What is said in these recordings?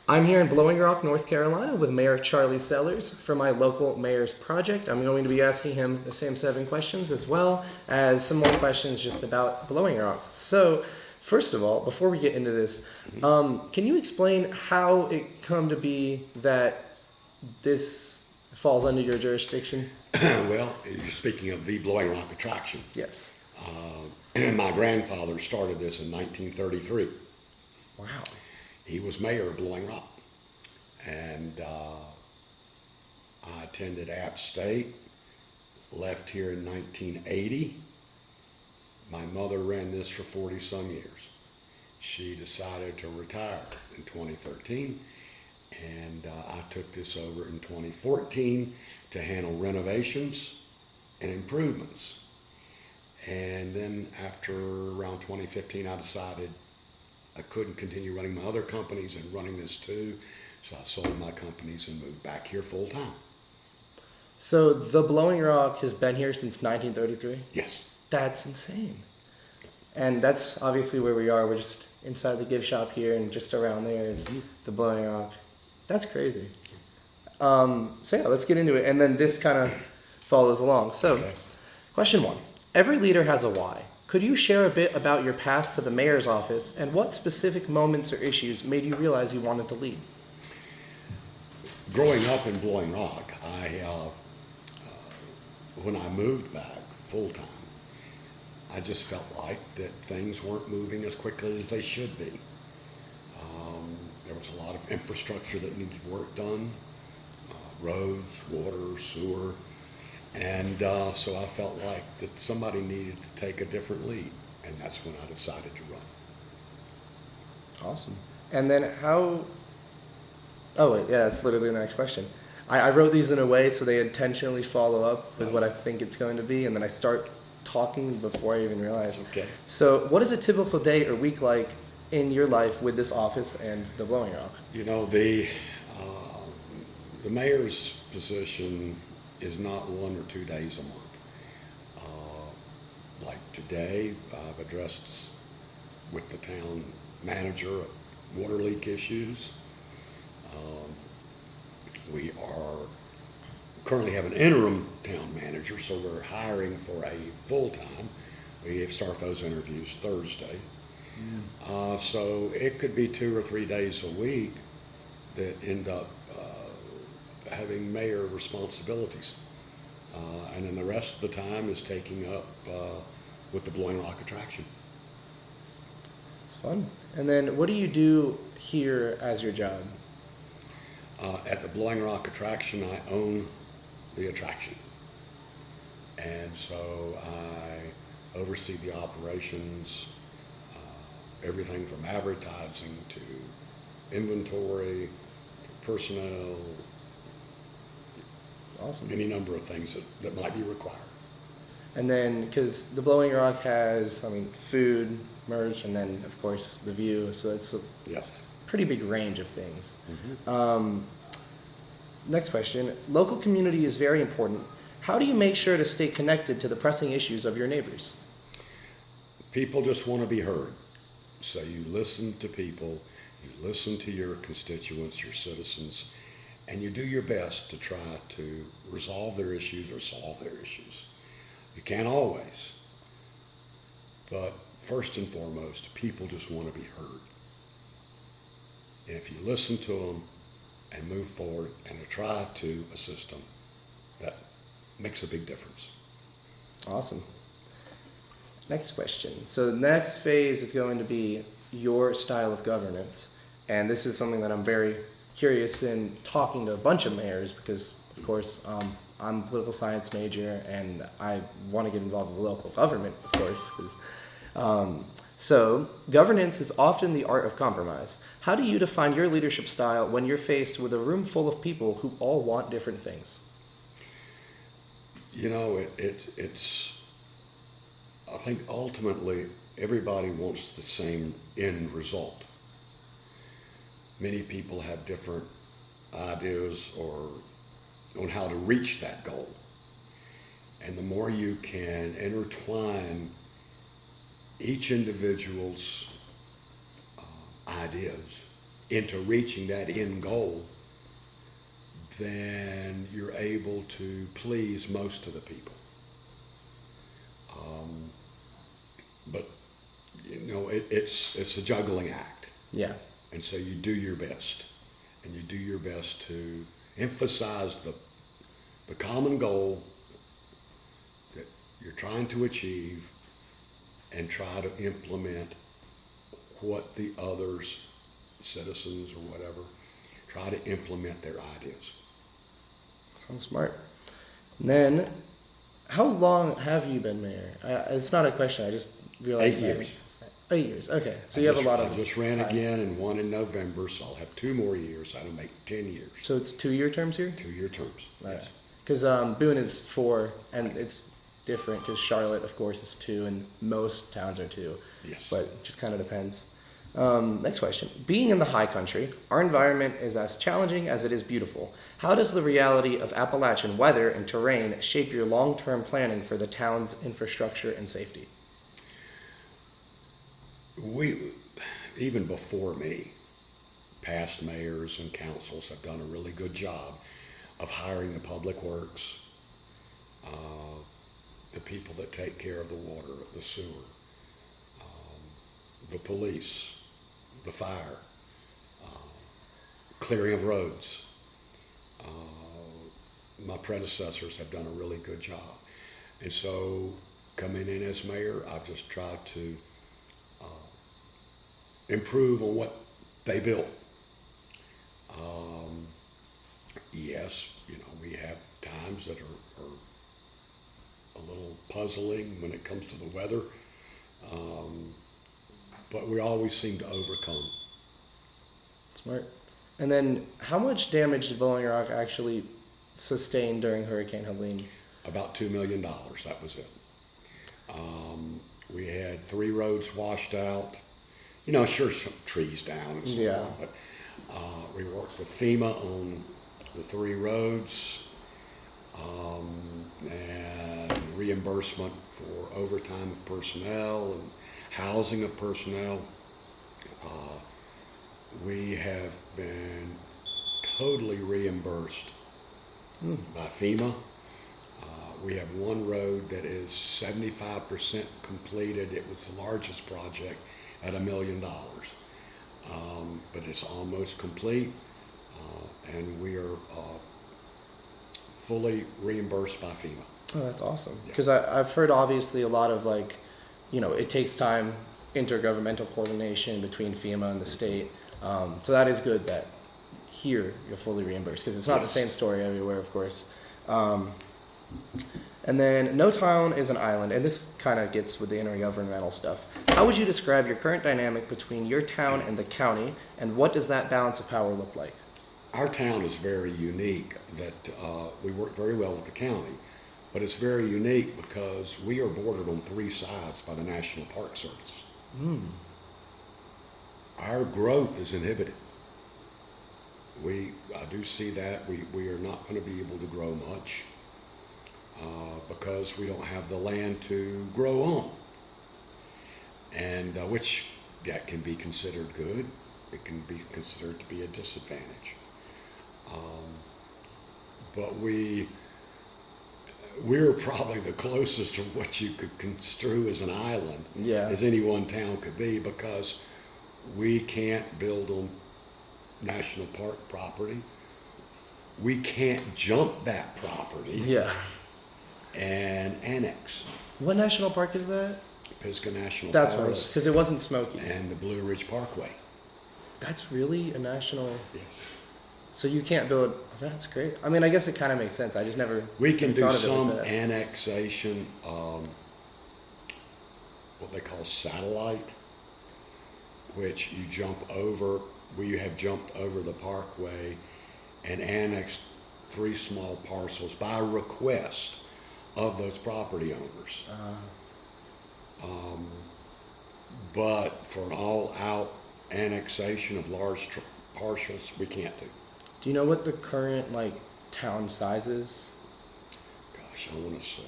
I'm here in Blowing Rock, North Carolina with Mayor Charlie Sellers for my local mayor's project. I'm going to be asking him the same 7 questions as well as some more questions just about Blowing Rock. So, first of all, before we get into this, can you explain how it come to be that this falls under your jurisdiction? Well, you're speaking of the Blowing Rock attraction. Yes. My grandfather started this in 1933. Wow. He was mayor of Blowing Rock. And I attended App State, left here in 1980. My mother ran this for 40 some years. She decided to retire in 2013, and I took this over in 2014 to handle renovations and improvements. And then after around 2015, I decided I couldn't continue running my other companies and running this too. So I sold my companies and moved back here full time. So the Blowing Rock has been here since 1933? Yes. That's insane. And that's obviously where we are. We're just inside the gift shop here, and just around there is the Blowing Rock. That's crazy. So yeah, let's get into it. And then this kind of follows along. So, Okay. Question 1. Every leader has a why. Could you share a bit about your path to the mayor's office and what specific moments or issues made you realize you wanted to lead? Growing up in Blowing Rock, when I moved back full time, I just felt like that things weren't moving as quickly as they should be. There was a lot of infrastructure that needed work done, roads, water, sewer, and so I felt like that somebody needed to take a different lead, and that's when I decided to run. Awesome. And then how... Oh, wait, yeah, that's literally the next question. I wrote these in a way so they intentionally follow up with what I think it's going to be, and then I start talking before I even realize. Okay. So what is a typical day or week like in your life with this office and the Blowing Rock? You know, the mayor's position is not 1 or 2 days a month. Like today, I've addressed with the town manager water leak issues. We currently have an interim town manager, so we're hiring for a full-time. We have start those interviews Thursday. So it could be 2 or 3 days a week that end up having mayor responsibilities. And then the rest of the time is taking up with the Blowing Rock attraction. It's fun. And then what do you do here as your job? At the Blowing Rock attraction, I own the attraction. And so I oversee the operations, everything from advertising to inventory, to personnel, Awesome. any number of things that might be required. And then, because the Blowing Rock has, food, merch, and then, of course, the view. So it's a Yes. pretty big range of things. Next question. Local community is very important. How do you make sure to stay connected to the pressing issues of your neighbors? People just want to be heard. So you listen to people, you listen to your constituents, your citizens, and you do your best to try to resolve their issues or solve their issues. You can't always, but first and foremost, people just want to be heard. And if you listen to them and move forward and to try to assist them, that makes a big difference. Awesome. Next question. So the next phase is going to be your style of governance. And this is something that I'm very curious in talking to a bunch of mayors because, of course, I'm a political science major and I want to get involved with local government, of course. So governance is often the art of compromise. How do you define your leadership style when you're faced with a room full of people who all want different things? You know, it's I think ultimately everybody wants the same end result. Many people have different ideas or on how to reach that goal. And the more you can intertwine each individual's ideas into reaching that end goal, then you're able to please most of the people. But it's a juggling act, Yeah. and so you do your best, and you do your best to emphasize the common goal that you're trying to achieve, and try to implement what the others, citizens or whatever, try to implement their ideas. Sounds smart. And then, how long have you been mayor? It's not a question. I just realized. 8 years. 8 years. Okay, so you have a lot of. I just ran time. again and won in November, so I'll have 2 more years. That'll make 10 years. So it's 2-year terms here. 2-year terms. Yes. Because Boone is 4, and it's different because Charlotte, of course, is 2, and most towns are 2. Yes. But it just kind of depends. Next question. Being in the high country, our environment is as challenging as it is beautiful. How does the reality of Appalachian weather and terrain shape your long-term planning for the town's infrastructure and safety? Even before me, past mayors and councils have done a really good job of hiring the public works, the people that take care of the water, the sewer, the police, the fire, clearing of roads. My predecessors have done a really good job. And so coming in as mayor, I've just tried to improve on what they built. Yes, we have times that are a little puzzling when it comes to the weather, but we always seem to overcome. Smart. And then, how much damage did Blowing Rock actually sustain during Hurricane Helene? About $2 million, that was it. We had 3 roads washed out. Sure, some trees down and so on, but we worked with FEMA on the 3 roads, and reimbursement for overtime of personnel and housing of personnel. We have been totally reimbursed by FEMA. We have one road that is 75% completed. It was the largest project at $1 million, but it's almost complete, and we are fully reimbursed by FEMA. Oh, that's awesome. Because I've heard obviously a lot of it takes time, intergovernmental coordination between FEMA and the state. So that is good that here you're fully reimbursed, because it's not the same story everywhere, of course. And then no town is an island, and this kind of gets with the intergovernmental stuff. How would you describe your current dynamic between your town and the county, and what does that balance of power look like? Our town is very unique, that we work very well with the county, but it's very unique because we are bordered on 3 sides by the National Park Service. Our growth is inhibited. I do see that. We are not going to be able to grow much because we don't have the land to grow on, and which that can be considered good. It can be considered to be a disadvantage. But we're probably the closest to what you could construe as an island, as any one town could be, because we can't build on national park property. We can't jump that property and annex. What national park is that? Pisgah National That's Forest. right, because it wasn't Smoky. And the Blue Ridge Parkway. That's really a national... Yes. So you can't build... That's great. I mean, I guess it kind of makes sense. I just never... We can do thought of some it like that. annexation, what they call satellite, which you jump over. We have jumped over the parkway and annexed 3 small parcels by request of those property owners. But for an all-out annexation of large parcels, we can't do. Do you know what the current town size is? Gosh, I want to say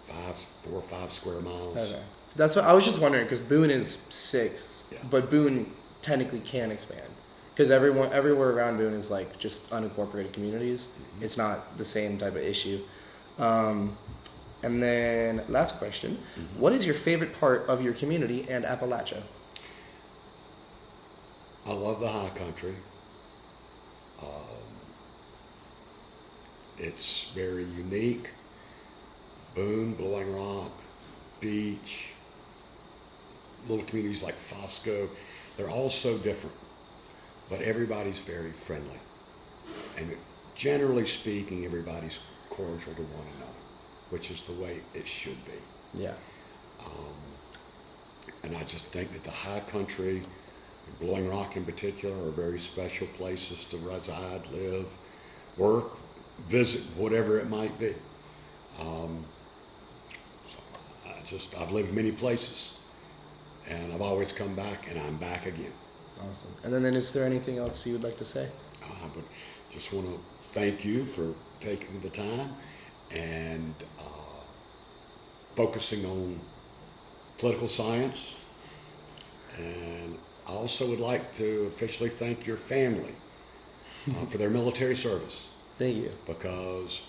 4 or 5 square miles. Okay. That's what I was just wondering, because Boone is 6, but Boone technically can expand because everywhere around Boone is like just unincorporated communities. It's not the same type of issue. And then last question, what is your favorite part of your community and Appalachia? I love the high country. It's very unique. Boone, Blowing Rock, Beach, little communities like Fosco, they're all so different, but everybody's very friendly. And generally speaking, everybody's cordial to one another, which is the way it should be. Yeah. And I just think that the high country, Blowing Rock in particular, are very special places to reside, live, work, visit, whatever it might be. So I've lived many places, and I've always come back, and I'm back again. Awesome. And then is there anything else you would like to say? I would just want to thank you for taking the time and focusing on political science. And I also would like to officially thank your family for their military service. Thank you. Because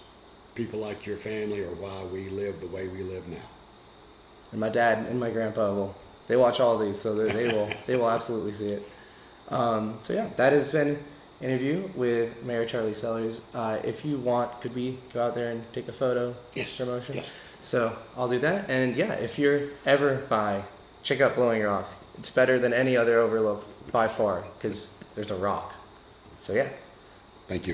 people like your family are why we live the way we live now. And my dad and my grandpa they watch all these, so they will absolutely see it. So yeah, that has been an interview with Mayor Charlie Sellers. If you want, could we go out there and take a photo? Yes. Promotion? Yes. So I'll do that. And yeah, if you're ever by, check out Blowing Rock. It's better than any other overlook by far because there's a rock. So yeah. Thank you.